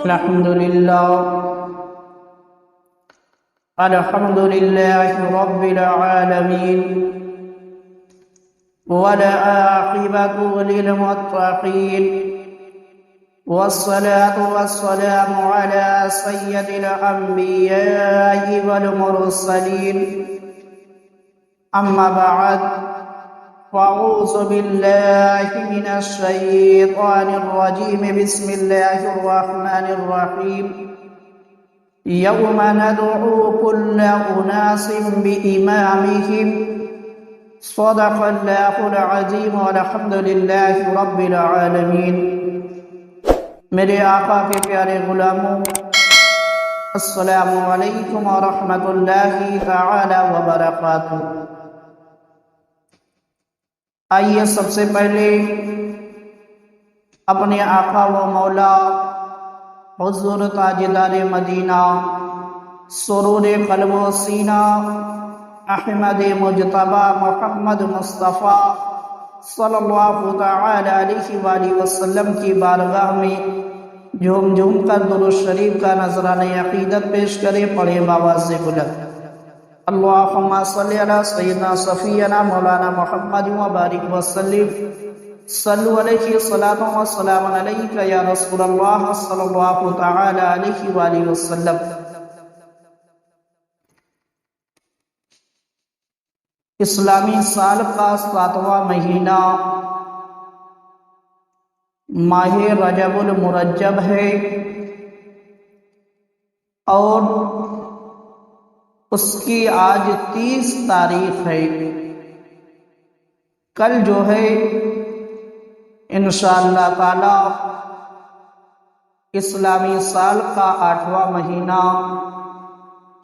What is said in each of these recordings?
الحمد لله رب العالمين والعاقبة للمتقين والصلاة والسلام على سيد الأنبياء والمرسلين أما بعد فأعوذ بالله من الشيطان الرجيم بسم الله الرحمن الرحيم يوم ندعو كل أناس بإمامهم صدق الله العظيم والحمد لله رب العالمين میرے آقا کے پیارے غلاموں، السلام علیکم ورحمۃ اللہ تعالی وبرکاتہ۔ آئیے سب سے پہلے اپنے آقا و مولا حضور تاجدار مدینہ سرور قلب و سینہ احمد مجتبی محمد مصطفیٰ صلی اللہ تعالی علیہ وآلہ وسلم کی بارگاہ میں جھوم جھوم کر درود شریف کا نذرانہ عقیدت پیش کرے، پڑھے باواز بلند اللہم صلی علی سیدنا صفینا مولانا محمد وبارک وسلم صلو علیہ صلاۃ و سلام علیک یا رسول اللہ صلی اللہ تعالی علیہ وآلہ وسلم۔ اسلامی سال کا 7واں مہینہ ماہ رجب المرجب ہے اور اس کی آج 30 تاریخ ہے۔ کل جو ہے انشاءاللہ تعالی اسلامی سال کا 8واں مہینہ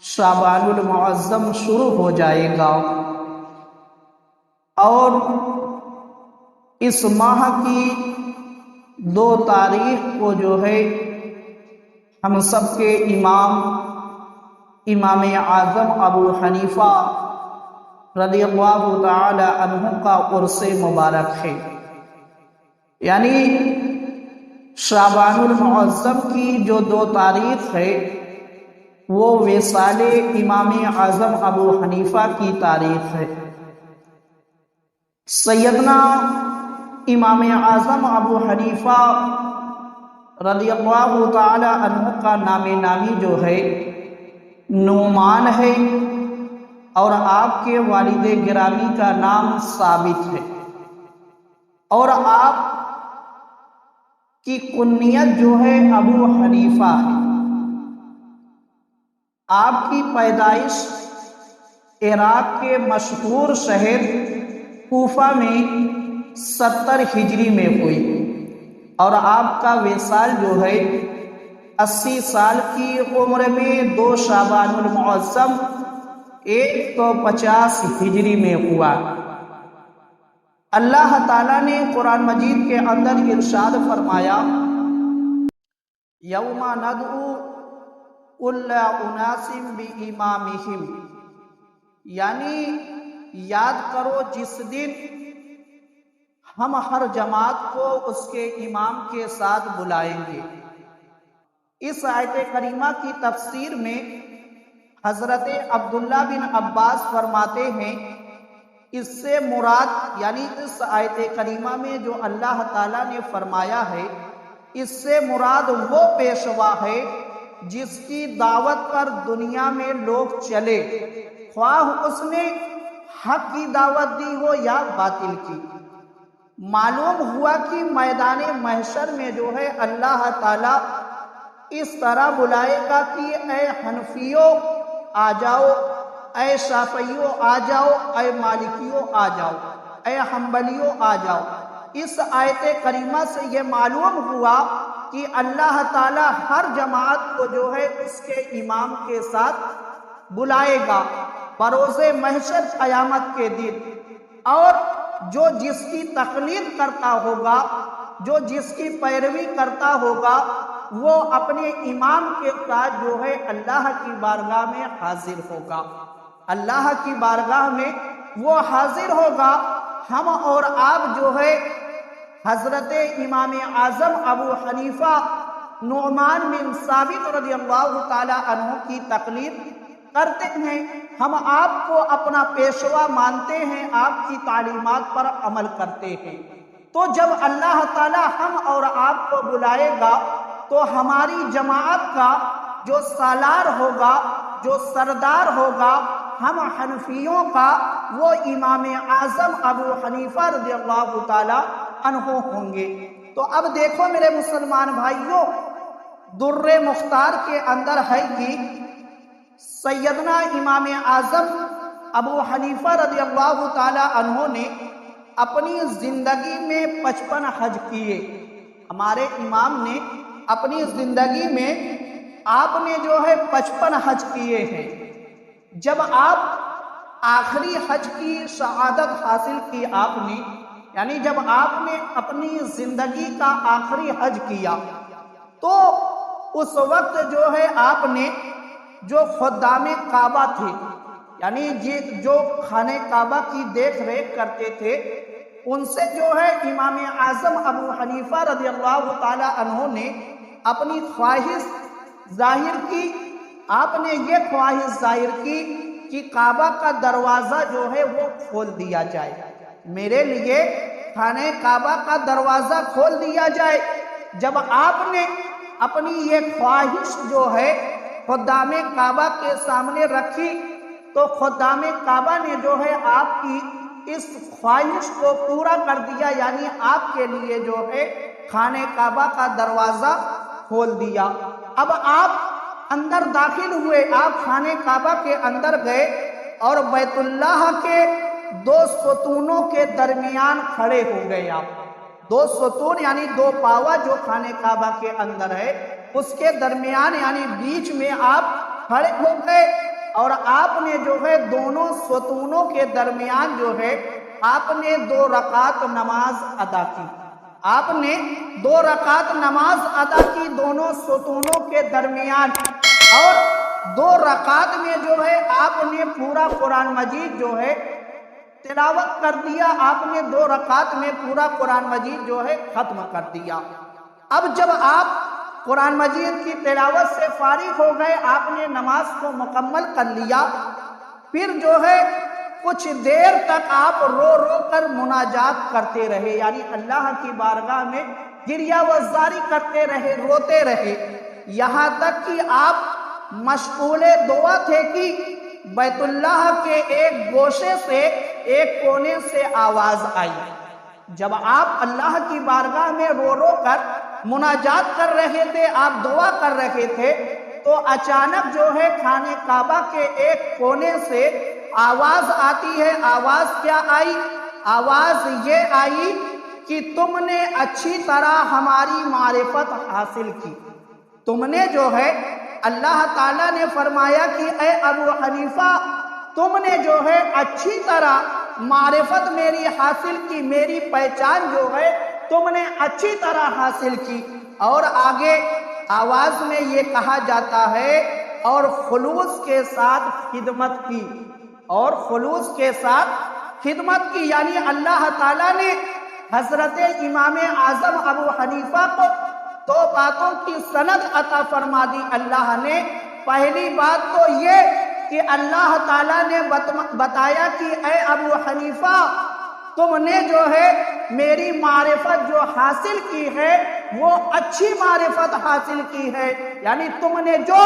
شعبان المعظم شروع ہو جائے گا، اور اس ماہ کی 2 تاریخ کو جو ہے ہم سب کے امام اعظم ابو حنیفہ رضی اللہ تعالی عنہ کا عرس مبارک ہے، یعنی شعبان المعظم کی جو 2 تاریخ ہے وہ وصال امام اعظم ابو حنیفہ کی تاریخ ہے۔ سیدنا امام اعظم ابو حنیفہ رضی اللہ تعالی عنہ کا نام نامی جو ہے نعمان ہے، اور آپ کے والد گرامی کا نام ثابت ہے، اور آپ کی کنیت جو ہے ابو حنیفہ ہے۔ آپ کی پیدائش عراق کے مشہور شہر کوفہ میں 70 ہجری میں ہوئی، اور آپ کا وصال جو ہے 80 سال کی عمر میں 2 شعبان المعظم 150 ہجری میں ہوا۔ اللہ تعالیٰ نے قرآن مجید کے اندر ارشاد فرمایا یوم ندعو کل اناس بامامہم، یعنی یاد کرو جس دن ہم ہر جماعت کو اس کے امام کے ساتھ بلائیں گے۔ اس آیت کریمہ کی تفسیر میں حضرت عبداللہ بن عباس فرماتے ہیں اس سے مراد، یعنی اس آیت کریمہ میں جو اللہ تعالیٰ نے فرمایا ہے اس سے مراد وہ پیشوا ہے جس کی دعوت پر دنیا میں لوگ چلے، خواہ اس نے حق کی دعوت دی ہو یا باطل کی۔ معلوم ہوا کہ میدان محشر میں جو ہے اللہ تعالیٰ اس طرح بلائے گا کہ اے حنفیوں آ جاؤ، اے شافعیوں آ جاؤ، اے مالکیوں آ جاؤ، اے حنبلیوں آ جاؤ۔ اس آیت کریمہ سے یہ معلوم ہوا کہ اللہ تعالیٰ ہر جماعت کو جو ہے اس کے امام کے ساتھ بلائے گا بروز محشر قیامت کے دن، اور جو جس کی تقلید کرتا ہوگا، جو جس کی پیروی کرتا ہوگا، وہ اپنے امام کے ساتھ جو ہے اللہ کی بارگاہ میں حاضر ہوگا، اللہ کی بارگاہ میں وہ حاضر ہوگا۔ ہم اور آپ جو ہے حضرت امام اعظم ابو حنیفہ نعمان بن ثابت رضی اللہ تعالی عنہ کی تقلید کرتے ہیں، ہم آپ کو اپنا پیشوا مانتے ہیں، آپ کی تعلیمات پر عمل کرتے ہیں۔ تو جب اللہ تعالی ہم اور آپ کو بلائے گا تو ہماری جماعت کا جو سالار ہوگا، جو سردار ہوگا ہم حنفیوں کا، وہ امام اعظم ابو حنیفہ رضی اللہ تعالی عنہ ہوں گے۔ تو اب دیکھو میرے مسلمان بھائیوں، در مختار کے اندر ہے کہ سیدنا امام اعظم ابو حنیفہ رضی اللہ تعالی عنہ نے اپنی زندگی میں 55 حج کیے۔ ہمارے امام نے اپنی زندگی میں آپ نے جو ہے 55 حج کیے ہیں۔ جب آپ آخری حج کی شہادت حاصل کی آپ نے، یعنی جب آپ نے اپنی زندگی کا آخری حج کیا تو اس وقت جو ہے آپ نے جو خدام کعبہ تھے، یعنی جو خانہ کعبہ کی دیکھ ریکھ کرتے تھے، ان سے جو ہے امام اعظم ابو حنیفہ رضی اللہ تعالی عنہ نے اپنی خواہش ظاہر کی۔ آپ نے یہ خواہش ظاہر کی کہ کعبہ کا دروازہ جو ہے وہ کھول دیا جائے، میرے لیے خانہ کعبہ کا دروازہ کھول دیا جائے۔ جب آپ نے اپنی یہ خواہش جو ہے خدام کعبہ کے سامنے رکھی تو خدام کعبہ نے جو ہے آپ کی اس خواہش کو پورا کر دیا، یعنی آپ کے لیے جو ہے خانہ کعبہ کا دروازہ کھول دیا۔ اب آپ اندر داخل ہوئے، آپ خانہ کعبہ کے اندر گئے اور بیت اللہ کے 2 ستونوں کے درمیان کھڑے ہو گئے۔ آپ 2 ستون یعنی 2 پاوا جو خانہ کعبہ کے اندر ہے اس کے درمیان یعنی بیچ میں آپ کھڑے ہو گئے، اور آپ نے جو ہے دونوں ستونوں کے درمیان جو ہے آپ نے 2 رکعت نماز ادا کی۔ آپ نے 2 رکعت نماز ادا کی دونوں ستونوں کے درمیان، اور 2 رکعت میں جو ہے آپ نے پورا قرآن مجید جو ہے تلاوت کر دیا۔ آپ نے 2 رکعت میں پورا قرآن مجید جو ہے ختم کر دیا۔ اب جب آپ قرآن مجید کی تلاوت سے فارغ ہو گئے، آپ نے نماز کو مکمل کر لیا، پھر جو ہے کچھ دیر تک آپ رو رو کر مناجات کرتے رہے، یعنی اللہ کی بارگاہ میں گریہ وزاری کرتے رہے، روتے رہے، یہاں تک کہ آپ مشغول دعا تھے کہ بیت اللہ کے ایک گوشے سے، ایک کونے سے آواز آئی۔ جب آپ اللہ کی بارگاہ میں رو رو کر مناجات کر رہے تھے، آپ دعا کر رہے تھے، تو اچانک جو ہے خانہ کعبہ کے ایک کونے سے آواز آتی ہے۔ آواز کیا آئی؟ آواز یہ آئی کہ تم نے اچھی طرح ہماری معرفت حاصل کی۔ تم نے جو ہے اللہ تعالیٰ نے فرمایا کہ اے ابو حنیفہ، تم نے جو ہے اچھی طرح معرفت میری حاصل کی، میری پہچان جو ہے تم نے اچھی طرح حاصل کی۔ اور آگے آواز میں یہ کہا جاتا ہے اور خلوص کے ساتھ خدمت کی، اور خلوص کے ساتھ خدمت کی، یعنی اللہ تعالیٰ نے حضرت امام اعظم ابو حنیفہ کو 2 باتوں کی سند عطا فرما دی اللہ نے۔ پہلی بات تو یہ کہ اللہ تعالیٰ نے بتایا کہ اے ابو حنیفہ، تم نے جو ہے میری معرفت جو حاصل کی ہے وہ اچھی معرفت حاصل کی ہے، یعنی تم نے جو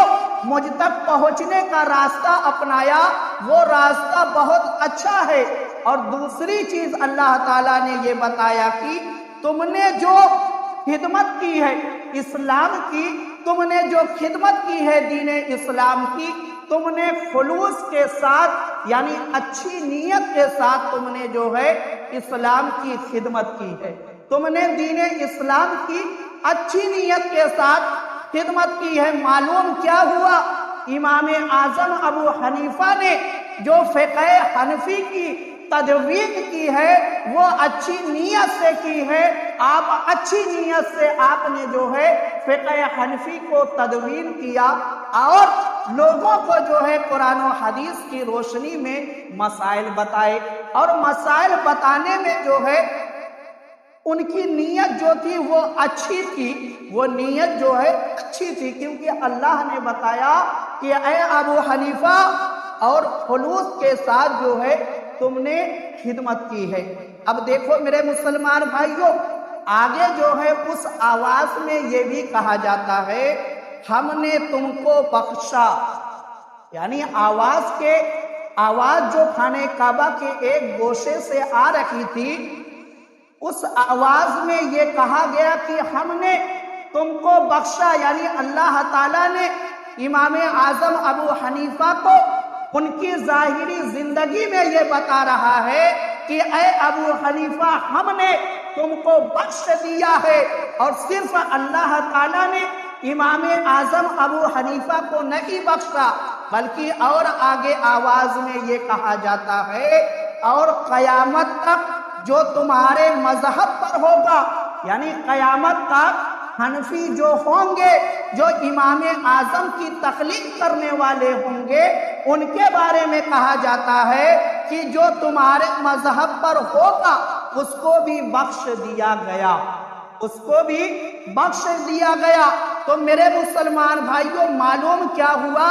مجھ تک پہنچنے کا راستہ اپنایا وہ راستہ بہت اچھا ہے۔ اور دوسری چیز اللہ تعالیٰ نے یہ بتایا کہ تم نے جو خدمت کی ہے اسلام کی، تم نے جو خدمت کی ہے دین اسلام کی، تم نے خلوص کے ساتھ یعنی اچھی نیت کے ساتھ تم نے جو ہے اسلام کی خدمت کی ہے، تم نے دین اسلام کی اچھی نیت کے ساتھ خدمت کی ہے۔ معلوم کیا ہوا؟ امام اعظم ابو حنیفہ نے جو فقہ حنفی کی تدوین کی ہے وہ اچھی نیت سے کی ہے۔ آپ اچھی نیت سے آپ نے جو ہے فقہ حنفی کو تدوین کیا اور لوگوں کو جو ہے قرآن و حدیث کی روشنی میں مسائل بتائے، اور مسائل بتانے میں جو ہے ان کی نیت جو تھی وہ اچھی تھی، وہ نیت جو ہے اچھی تھی، کیونکہ اللہ نے بتایا کہ اے ابو حنیفہ، اور خلوص کے ساتھ جو ہے تم نے خدمت کی ہے۔ اب دیکھو میرے مسلمان بھائیوں، آگے جو ہے اس آواز میں یہ بھی کہا جاتا ہے ہم نے تم کو بخشا، یعنی آواز جو خانہ کعبہ کے ایک گوشے سے آ رہی تھی، اس آواز میں یہ کہا گیا کہ ہم نے تم کو بخشا، یعنی اللہ تعالیٰ نے امام اعظم ابو حنیفہ کو ان کی ظاہری زندگی میں یہ بتا رہا ہے کہ اے ابو حنیفہ، ہم نے تم کو بخش دیا ہے۔ اور صرف اللہ تعالیٰ نے امام اعظم ابو حنیفہ کو نہیں بخشا، بلکہ اور آگے آواز میں یہ کہا جاتا ہے اور قیامت تک جو تمہارے مذہب پر ہوگا، یعنی قیامت تک حنفی جو ہوں گے، جو امام اعظم کی تقلید کرنے والے ہوں گے، ان کے بارے میں کہا جاتا ہے کہ جو تمہارے مذہب پر ہوگا اس کو بھی بخش دیا گیا، اس کو بھی بخش دیا گیا۔ تو میرے مسلمان بھائیوں، معلوم کیا ہوا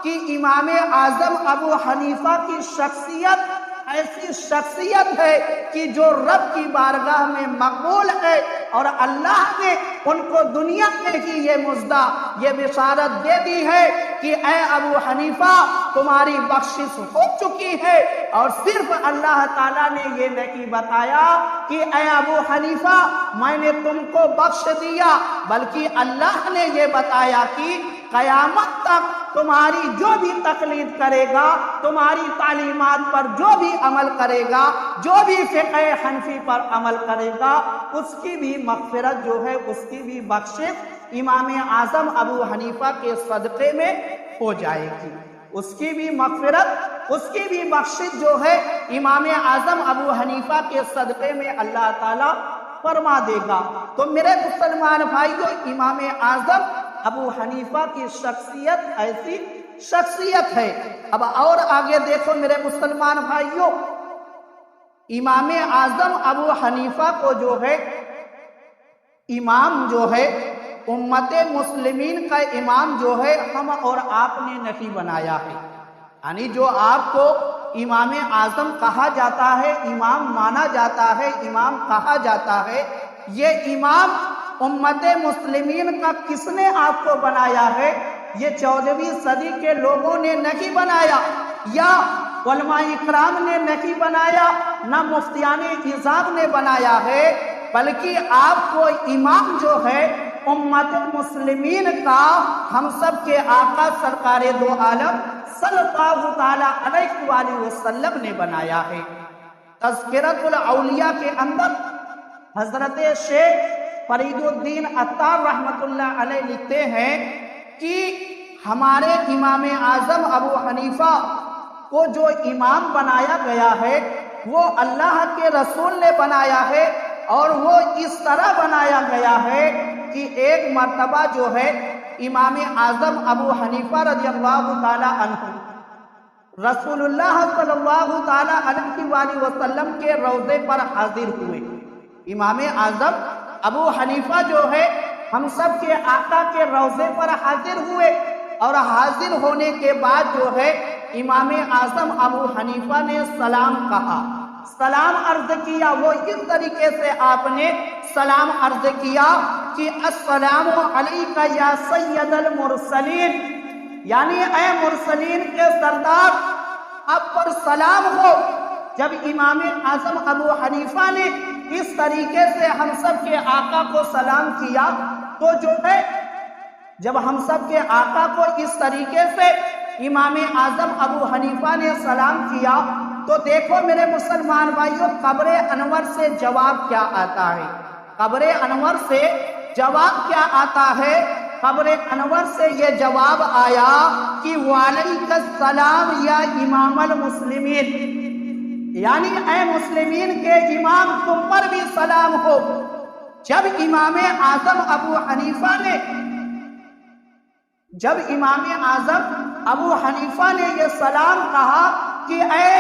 کہ امام اعظم ابو حنیفہ کی شخصیت ایسی شخصیت ہے کہ جو رب کی بارگاہ میں مقبول ہے، اور اللہ نے ان کو دنیا میں ہی یہ مژدہ، یہ بشارت دے دی ہے کہ اے ابو حنیفہ، تمہاری بخشش ہو چکی ہے۔ اور صرف اللہ تعالیٰ نے یہ نہیں بتایا کہ اے ابو حنیفہ میں نے تم کو بخش دیا، بلکہ اللہ نے یہ بتایا کہ قیامت تک تمہاری جو بھی تقلید کرے گا، تمہاری تعلیمات پر جو بھی عمل کرے گا، جو بھی فقہ حنفی پر عمل کرے گا، اس کی بھی مغفرت جو ہے، اس کی بھی بخشش امام اعظم ابو حنیفہ کے صدقے میں ہو جائے گی، اس کی بھی مغفرت، اس کی بھی بخشش جو ہے امام اعظم ابو حنیفہ کے صدقے میں اللہ تعالیٰ فرما دے گا۔ تو میرے مسلمان بھائیوں، امام اعظم ابو حنیفہ کی شخصیت ایسی شخصیت ہے۔ اب اور آگے دیکھو میرے مسلمان بھائیوں، امام اعظم ابو حنیفہ کو جو ہے امام جو ہے، امت مسلمین کا امام جو ہے ہم اور آپ نے نہیں بنایا ہے، یعنی جو آپ کو امام اعظم کہا جاتا ہے، امام مانا جاتا ہے، امام کہا جاتا ہے، یہ امام امت مسلمین کا کس نے آپ کو بنایا ہے؟ یہ 14ویں صدی کے لوگوں نے نہیں بنایا، یا علماء اکرام نے نہیں بنایا، نہ مفتیان نظام نے بنایا ہے، بلکہ آپ کو امام جو ہے امت مسلمین کا ہم سب کے آقا سرکار دو عالم صلی اللہ تعالیٰ علیہ وآلہ وسلم نے بنایا ہے۔ تذکرۃ الاولیاء کے اندر حضرت شیخ فرید الدین عطار رحمت اللہ علیہ لکھتے ہیں کہ ہمارے امام اعظم ابو حنیفہ کو جو امام بنایا گیا ہے وہ اللہ کے رسول نے بنایا ہے، اور وہ اس طرح بنایا گیا ہے کہ ایک مرتبہ جو ہے امام اعظم ابو حنیفہ رضی اللہ تعالی عنہ رسول اللہ صلی اللہ تعالی علیہ وآلہ وسلم کے روضے پر حاضر ہوئے۔ امام اعظم ابو حنیفہ جو ہے ہم سب کے آقا کے روضے پر حاضر ہوئے، اور حاضر ہونے کے بعد جو ہے امام اعظم ابو حنیفہ نے سلام کہا، سلام عرض کیا۔ وہ اس طریقے سے آپ نے سلام عرض کیا کہ السلام علیکہ یا سید المرسلین، یعنی اے مرسلین کے سردار، آپ پر سلام ہو۔ جب امام اعظم ابو حنیفہ نے اس طریقے سے ہم سب کے آقا کو سلام کیا، تو جو ہے جب ہم سب کے آقا کو اس طریقے سے امام اعظم ابو حنیفہ نے سلام کیا، تو دیکھو میرے مسلمان بھائیوں، قبر انور سے جواب کیا آتا ہے؟ قبر انور سے جواب کیا آتا ہے؟ قبر انور سے یہ جواب آیا کہ وعلیک السلام یا امام المسلمین، یعنی اے مسلمین کے امام، تم پر بھی سلام ہو۔ جب امام اعظم ابو حنیفہ نے یہ سلام کہا کہ اے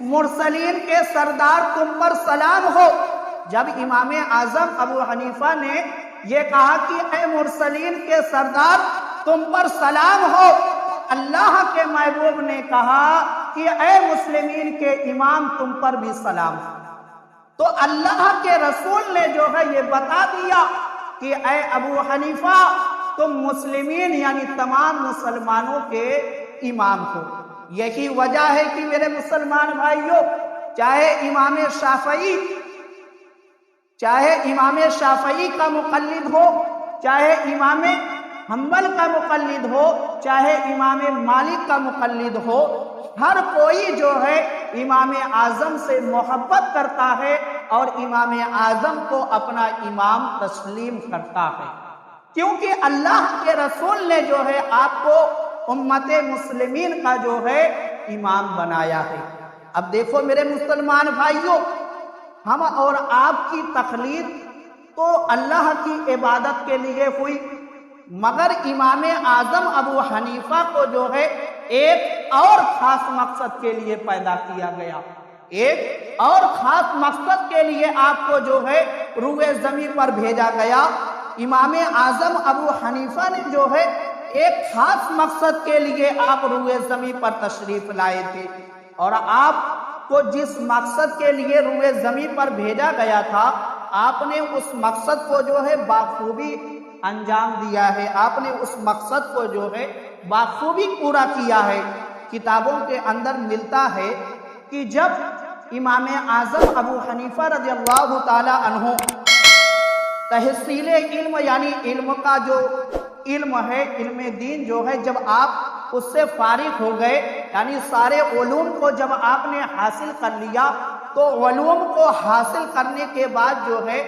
مرسلین کے سردار، تم پر سلام ہو، جب امام اعظم ابو حنیفہ نے یہ کہا کہ اے مرسلین کے سردار تم پر سلام ہو، اللہ کے محبوب نے کہا کہ اے مسلمین کے امام تم پر بھی سلام ہو۔ تو اللہ کے رسول نے جو ہے یہ بتا دیا کہ اے ابو حنیفہ تم مسلمین یعنی تمام مسلمانوں کے امام ہو۔ یہی وجہ ہے کہ میرے مسلمان بھائیوں، چاہے امام شافعی کا مقلد ہو، چاہے امام حنبل کا مقلد ہو، چاہے امام مالک کا مقلد ہو، ہر کوئی جو ہے امام اعظم سے محبت کرتا ہے اور امام اعظم کو اپنا امام تسلیم کرتا ہے، کیونکہ اللہ کے رسول نے جو ہے آپ کو امت مسلمین کا جو ہے امام بنایا ہے۔ اب دیکھو میرے مسلمان بھائیوں، ہم اور آپ کی تخلیق تو اللہ کی عبادت کے لیے ہوئی، مگر امام اعظم ابو حنیفہ کو جو ہے ایک اور خاص مقصد کے لیے پیدا کیا گیا، ایک اور خاص مقصد کے لیے آپ کو جو ہے روئے زمین پر بھیجا گیا۔ امام اعظم ابو حنیفہ نے جو ہے ایک خاص مقصد کے لیے آپ روئے زمین پر تشریف لائے تھے، اور آپ کو جس مقصد کے لیے روئے زمین پر بھیجا گیا تھا آپ نے اس مقصد کو جو ہے بخوبی انجام دیا ہے، آپ نے اس مقصد کو جو ہے بخوبی پورا کیا ہے۔ کتابوں کے اندر ملتا ہے کہ جب امام اعظم ابو حنیفہ رضی اللہ تعالی عنہ تحصیل علم یعنی علم کا جو علم ہے، علم دین جو ہے، جب آپ اس سے فارغ ہو گئے یعنی سارے علوم کو جب آپ نے حاصل کر لیا، تو علوم کو حاصل کرنے کے بعد جو ہے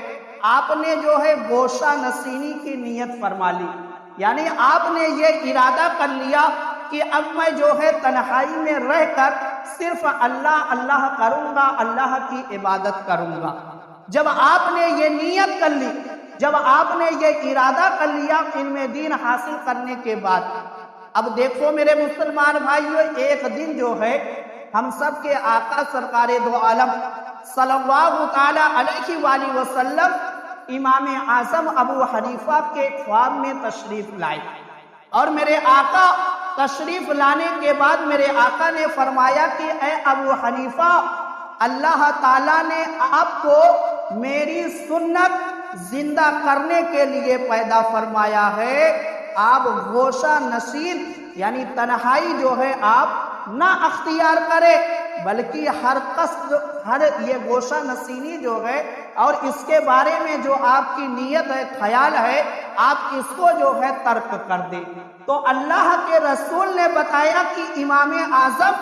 آپ نے جو ہے گوشہ نشینی کی نیت فرما لی، یعنی آپ نے یہ ارادہ کر لیا کہ اب میں جو ہے تنہائی میں رہ کر صرف اللہ اللہ کروں گا، اللہ کی عبادت کروں گا۔ جب آپ نے یہ نیت کر لی، جب آپ نے یہ ارادہ کر لیا علم دین حاصل کرنے کے بعد، اب دیکھو میرے مسلمان بھائیوں، ایک دن جو ہے ہم سب کے آقا سرکار دو عالم صلی اللہ تعالی علیہ وآلہ وسلم امام اعظم ابو حنیفہ کے خواب میں تشریف لائے، اور میرے آقا تشریف لانے کے بعد میرے آقا نے فرمایا کہ اے ابو حنیفہ، اللہ تعالیٰ نے آپ کو میری سنت زندہ کرنے کے لیے پیدا فرمایا ہے، آپ گوشہ نشین یعنی تنہائی جو ہے آپ نہ اختیار کرے، بلکہ ہر قصد یہ گوشہ نشینی جو ہے اور اس کے بارے میں جو آپ کی نیت ہے، خیال ہے، آپ اس کو جو ہے ترک کر دیں۔ تو اللہ کے رسول نے بتایا کہ امام اعظم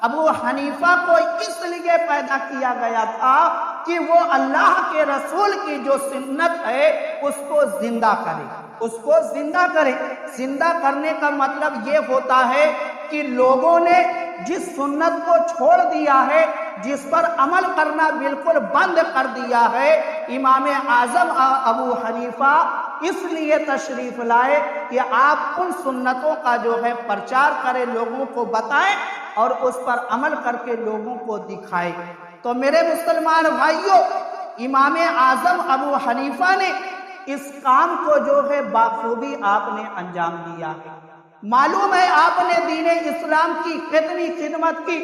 ابو حنیفہ کو اس لیے پیدا کیا گیا تھا کہ وہ اللہ کے رسول کی جو سنت ہے اس کو زندہ کرے، اس کو زندہ کرے۔ زندہ کرنے کا مطلب یہ ہوتا ہے کہ لوگوں نے جس سنت کو چھوڑ دیا ہے، جس پر عمل کرنا بالکل بند کر دیا ہے، امام اعظم ابو حنیفہ اس لیے تشریف لائے کہ آپ ان سنتوں کا جو ہے پرچار کریں، لوگوں کو بتائیں اور اس پر عمل کر کے لوگوں کو دکھائے۔ تو میرے مسلمان بھائیوں، امام اعظم ابو حنیفہ نے اس کام کو جو ہے بخوبی آپ نے انجام دیا ہے۔ معلوم ہے آپ نے دین اسلام کی کتنی خدمت کی،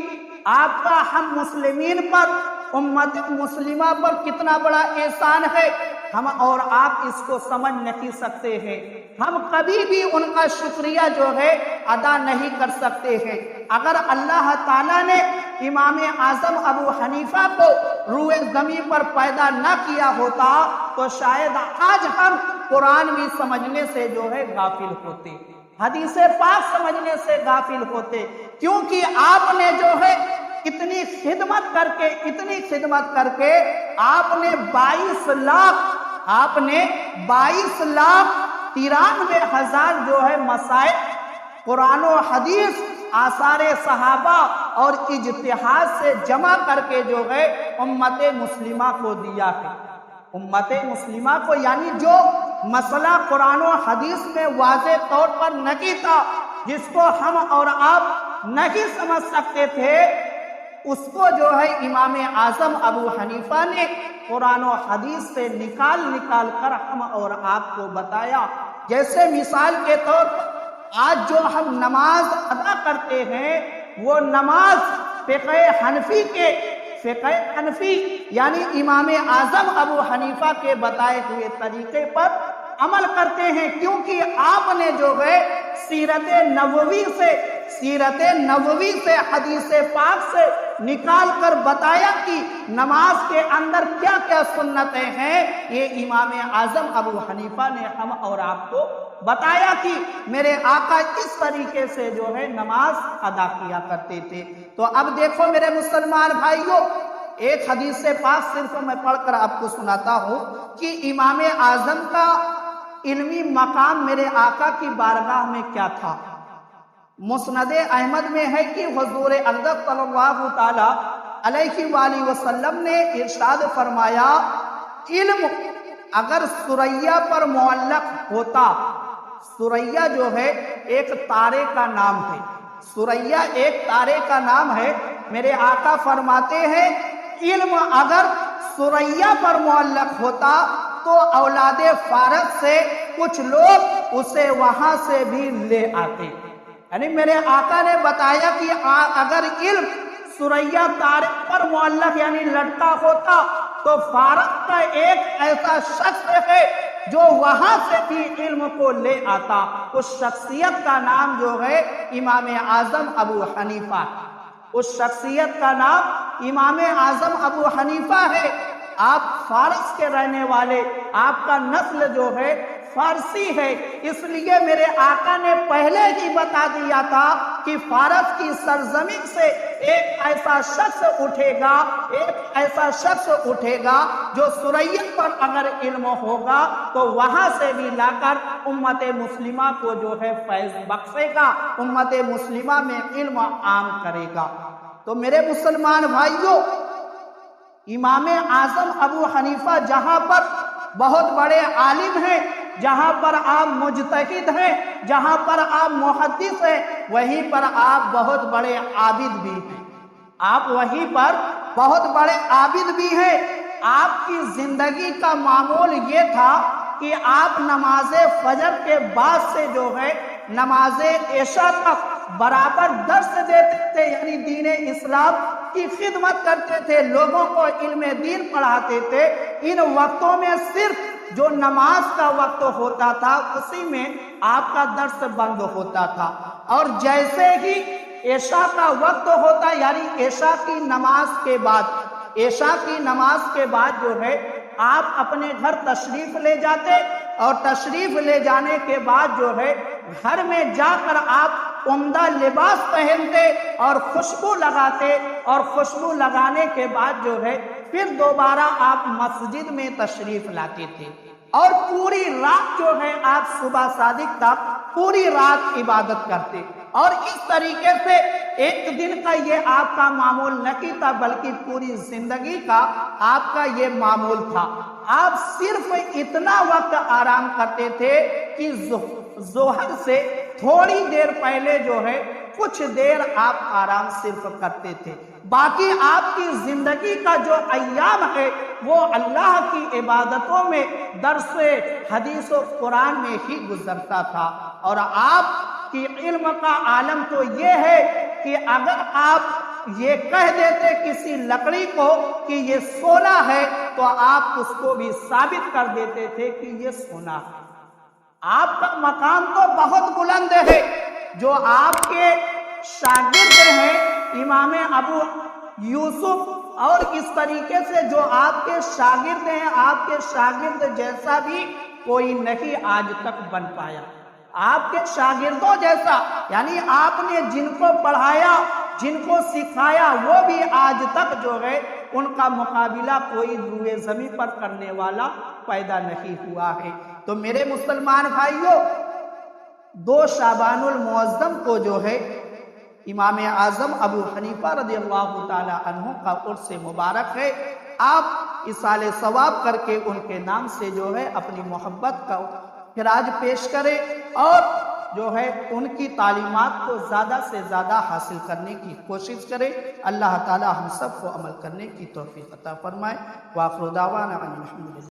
آپ کا ہم مسلمین پر، امت مسلمہ پر کتنا بڑا احسان ہے، ہم اور آپ اس کو سمجھ نہیں سکتے ہیں، ہم کبھی بھی ان کا شکریہ جو ہے ادا نہیں کر سکتے ہیں۔ اگر اللہ تعالیٰ نے امام اعظم ابو حنیفہ کو روئے زمین پر پیدا نہ کیا ہوتا تو شاید آج ہم قرآن بھی سمجھنے سے جو ہے غافل ہوتے، حدیث پاک سمجھنے سے غافل ہوتے، کیونکہ آپ نے جو ہے اتنی خدمت کر کے آپ نے 22 لاکھ 93,000 جو ہے مسائل قرآن و حدیث، آثار صحابہ اور اجتہاد سے جمع کر کے جو ہے امت مسلمہ کو دیا ہے۔ امت مسلمہ کو یعنی جو مسئلہ قرآن و حدیث میں واضح طور پر نہیں تھا، جس کو ہم اور آپ نہیں سمجھ سکتے تھے، اس کو جو ہے امام اعظم ابو حنیفہ نے قرآن و حدیث سے نکال نکال کر ہم اور آپ کو بتایا۔ جیسے مثال کے طور پر آج جو ہم نماز ادا کرتے ہیں وہ نماز فقہ حنفی یعنی امام اعظم ابو حنیفہ کے بتائے ہوئے طریقے پر عمل کرتے ہیں، کیونکہ آپ نے جو ہے سیرت نبوی سے حدیث پاک سے نکال کر بتایا کہ نماز کے اندر کیا کیا سنتیں ہیں۔ یہ امام اعظم ابو حنیفہ نے ہم اور آپ کو بتایا کہ میرے آقا اس طریقے سے جو ہے نماز ادا کیا کرتے تھے۔ تو اب دیکھو میرے مسلمان بھائیوں، ایک حدیث پاک صرف میں پڑھ کر آپ کو سناتا ہوں کہ امام اعظم کا علمی مقام میرے آقا کی بارگاہ میں کیا تھا۔ مسند احمد میں ہے کہ حضور اقدس صلی اللہ تعالی علیہ وآلہ وسلم نے ارشاد فرمایا، علم اگر ثریا پر معلق ہوتا، ثریا جو ہے ایک تارے کا نام ہے، ثریا ایک تارے کا نام ہے، میرے آقا فرماتے ہیں علم اگر ثریا پر معلق ہوتا تو اولاد فارس سے کچھ لوگ اسے وہاں سے بھی لے آتے۔ یعنی میرے آقا نے بتایا کہ اگر علم ثریا تارے پر معلق یعنی لٹکا ہوتا تو فارس کا ایک ایسا شخص ہے جو وہاں سے بھی علم کو لے آتا۔ اس شخصیت کا نام جو ہے امام اعظم ابو حنیفہ، اس شخصیت کا نام امام اعظم ابو حنیفہ ہے۔ آپ فارس کے رہنے والے، آپ کا نسل جو ہے فارسی ہے، اس لیے میرے آقا نے پہلے ہی بتا دیا تھا کہ فارس کی سرزمین سے ایک ایسا شخص اٹھے گا جو ثریا پر اگر علم ہوگا تو وہاں سے بھی لا کر امت مسلمہ کو جو ہے فیض بخشے گا، امت مسلمہ میں علم عام کرے گا۔ تو میرے مسلمان بھائیوں، امام اعظم ابو حنیفہ جہاں پر بہت بڑے عالم ہیں، جہاں پر آپ مجتہد ہیں، جہاں پر آپ محدث ہیں، وہیں پر آپ بہت بڑے عابد بھی ہیں، آپ وہیں پر بہت بڑے عابد بھی ہیں۔ آپ کی زندگی کا معمول یہ تھا کہ آپ نماز فجر کے بعد سے جو ہے نماز عشاء تک برابر درس دیتے تھے، یعنی دین اسلام کی خدمت کرتے تھے، لوگوں کو علم دین پڑھاتے تھے۔ ان وقتوں میں صرف جو نماز کا وقت ہوتا تھا اسی میں آپ کا درس بند ہوتا تھا، اور جیسے ہی عشاء کا وقت ہوتا یعنی عشاء کی نماز کے بعد جو ہے آپ اپنے گھر تشریف لے جاتے، اور تشریف لے جانے کے بعد جو ہے گھر میں جا کر آپ عمدہ لباس پہنتے اور خوشبو لگاتے، اور خوشبو لگانے کے بعد جو ہے پھر دوبارہ آپ مسجد میں تشریف لاتے تھے، اور پوری رات جو ہے آپ صبح صادق تک پوری رات عبادت کرتے۔ اور اس طریقے سے ایک دن کا یہ آپ کا معمول نہیں تھا، بلکہ پوری زندگی کا آپ کا یہ معمول تھا۔ آپ صرف اتنا وقت آرام کرتے تھے کہ ظہر سے تھوڑی دیر پہلے جو ہے کچھ دیر آپ آرام صرف کرتے تھے، باقی آپ کی زندگی کا جو ایام ہے وہ اللہ کی عبادتوں میں، درس حدیث و قرآن میں ہی گزرتا تھا۔ اور آپ کی علم کا عالم تو یہ ہے کہ اگر آپ یہ کہہ دیتے کسی لکڑی کو کہ یہ سونا ہے تو آپ اس کو بھی ثابت کر دیتے تھے کہ یہ سونا ہے۔ آپ کا مقام تو بہت بلند ہے۔ جو آپ کے شاگرد ہیں امام ابو یوسف، اور اس طریقے سے جو آپ کے شاگرد ہیں، آپ کے شاگرد جیسا بھی کوئی نہیں آج تک بن پایا۔ آپ کے شاگردوں جیسا، یعنی آپ نے جن کو پڑھایا، جن کو سکھایا، وہ بھی آج تک جو ہے ان کا مقابلہ کوئی روئے زمین پر کرنے والا پیدا نہیں ہوا ہے۔ تو میرے مسلمان بھائیوں، 2 شعبان المعظم کو جو ہے امام اعظم ابو حنیفہ رضی اللہ تعالی عنہ کا عرس مبارک ہے۔ آپ ایصال ثواب کر کے ان کے نام سے جو ہے اپنی محبت کا خراج پیش کریں، اور جو ہے ان کی تعلیمات کو زیادہ سے زیادہ حاصل کرنے کی کوشش کریں۔ اللہ تعالی ہم سب کو عمل کرنے کی توفیق عطا فرمائے۔ وآخر دعوانا ان الحمد للہ۔